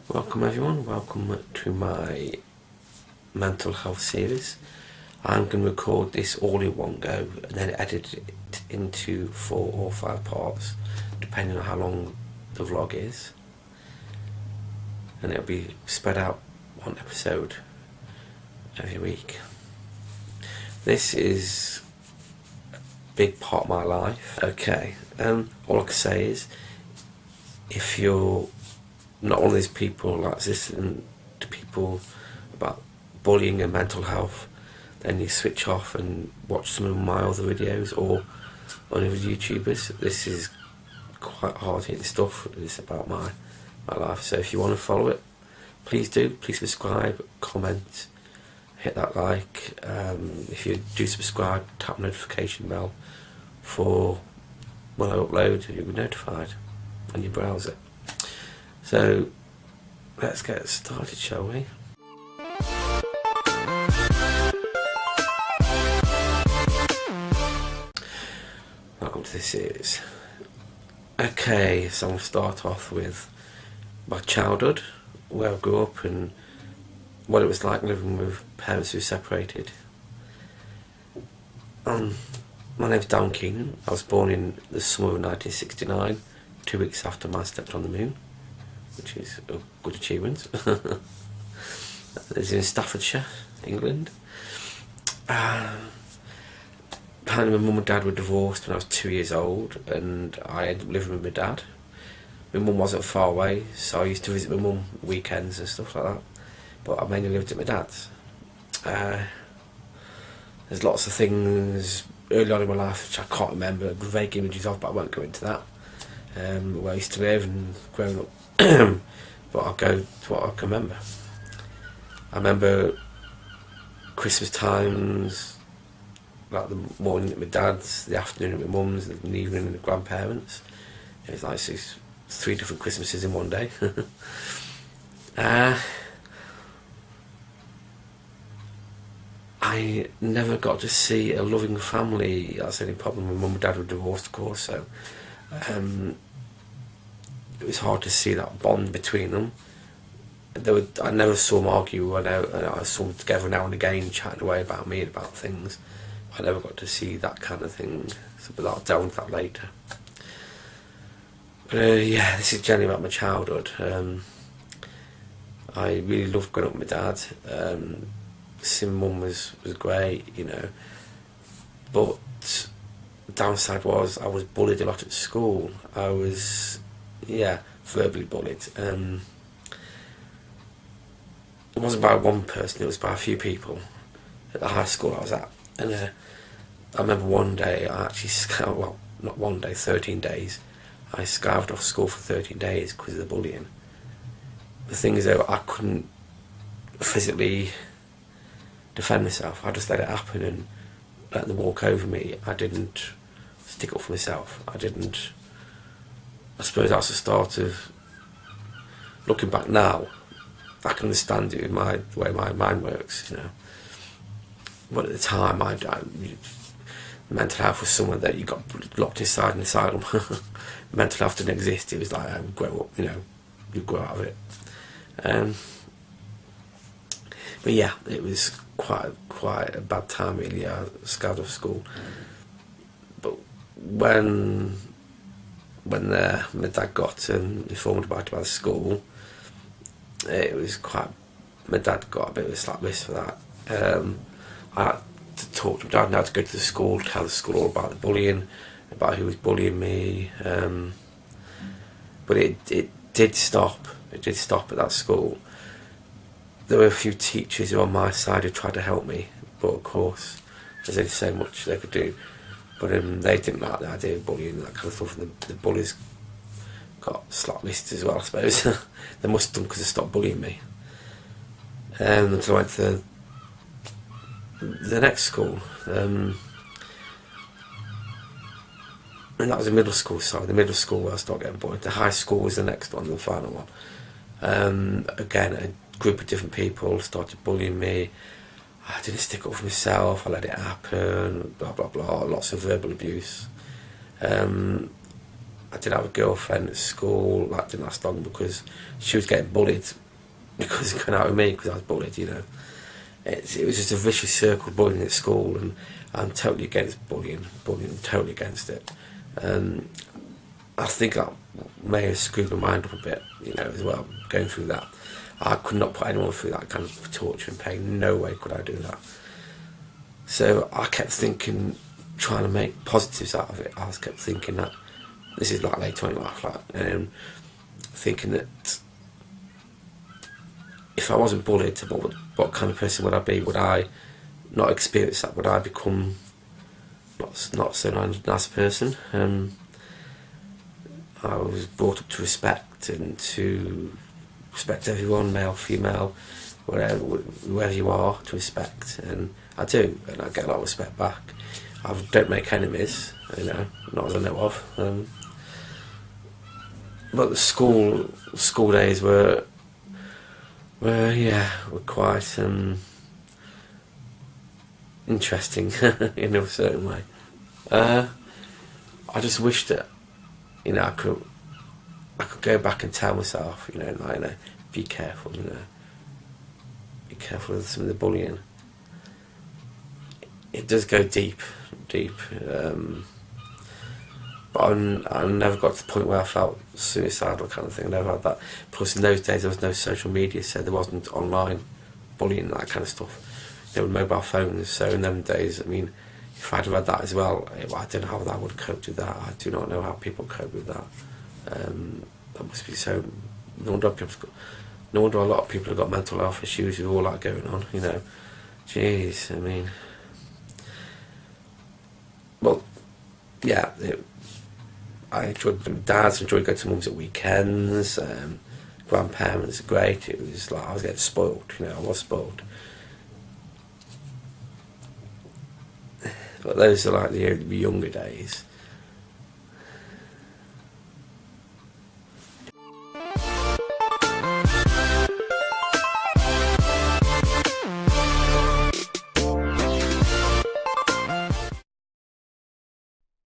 Welcome everyone, welcome to my mental health series. I'm going to record this all in one go and then edit it into 4 or 5 parts depending on how long the vlog is, and it'll be spread out one episode every week. This is a big part of my life. Okay, all I can say is, if you're not one of these people like listening to people about bullying and mental health, then you switch off and watch some of my other videos or on other YouTubers. This is quite hard-hitting stuff. It's about my life. So if you want to follow it, please do. Please subscribe, comment, hit that like. If you do subscribe, tap the notification bell for when I upload. You'll be notified on your browser. So let's get started, shall we? Welcome to this series. Okay, so I'm going to start off with my childhood, where I grew up and what it was like living with parents who separated. My name's Darren Keenan. I was born in the summer of 1969, 2 weeks after man stepped on the moon, which is a good achievement. It's in Staffordshire, England. Apparently my mum and dad were divorced when I was 2 years old, and I ended up living with my dad. My mum wasn't far away, so I used to visit my mum weekends and stuff like that, but I mainly lived at my dad's. There's lots of things early on in my life which I can't remember, vague images of, but I won't go into that. Where I used to live and growing up. But I'll go to what I can remember. I remember Christmas times, like the morning at my dad's, the afternoon at my mum's, and the evening at my grandparents'. It was like 3 different Christmases in one day. I never got to see a loving family. That's the only problem. My mum and dad were divorced, of course, so it was hard to see that bond between them. I never saw them argue. I saw them together now and again, chatting away about me and about things. I never got to see that kind of thing, but I'll delve into that later. But yeah, this is generally about my childhood. I really loved growing up with my dad. Seeing mum was great, you know. But the downside was I was bullied a lot at school. I was, verbally bullied. It wasn't by one person, it was by a few people at the high school I was at. And I remember one day I actually 13 days. I skived off school for 13 days because of the bullying. The thing is though, I couldn't physically defend myself. I just let it happen and let them walk over me. I didn't stick up for myself. I suppose that's the start of, looking back now, I can understand it with the way my mind works, you know. But at the time, mental health was somewhere that you got locked inside an asylum. Mental health didn't exist. It was like, grow up, you know, you grow out of it. But yeah, it was quite a bad time really. I was scared of school. But when my dad got informed about it by the school, it was my dad got a bit of a slap wrist for that. I had to talk to my dad and I had to go to the school, tell the school all about the bullying, about who was bullying me. But it did stop. It did stop at that school. There were a few teachers who were on my side who tried to help me, but of course there's only so much they could do. But they didn't like the idea of bullying and that kind of stuff, and the bullies got slap wrists as well, I suppose. They must have done because they stopped bullying me. Until I went to the next school. And that was a middle school, the middle school where I started getting bullied. The high school was the next one, the final one. Again, a group of different people started bullying me. I didn't stick up for myself, I let it happen, blah blah blah, lots of verbal abuse. I I did have a girlfriend at school. That didn't last long because she was getting bullied because of going out with me because I was bullied, you know. It was just a vicious circle, bullying at school, and I'm totally against bullying, totally against it. I think I may have screwed my mind up a bit, you know, as well, going through that. I could not put anyone through that kind of torture and pain. No way could I do that. So I kept thinking, trying to make positives out of it. I was kept thinking that this is like later on in life, like, thinking that if I wasn't bullied, what kind of person would I be? Would I not experience that? Would I become not so nice person? I was brought up to respect and to respect everyone, male, female, wherever you are, to respect, and I do, and I get a lot of respect back. I don't make enemies, you know, not as I know of. But the school days were quite interesting in a certain way. I just wish that, you know, I could go back and tell myself, you know, be careful, you know, be careful with some of the bullying. It does go deep, but I never got to the point where I felt suicidal kind of thing. I never had that. Plus, in those days there was no social media, so there wasn't online bullying, that kind of stuff. There were mobile phones, so in them days, I mean, if I'd have had that as well, I don't know how I would have coped with that. I do not know how people cope with that. That must be so. No wonder a lot of people have got mental health issues with all that going on, you know. Jeez, I mean. Well, yeah, I enjoyed dads, enjoyed going to mum's at weekends. Grandparents, great. It was like I was getting spoiled, you know. I was spoiled. But those are like the younger days.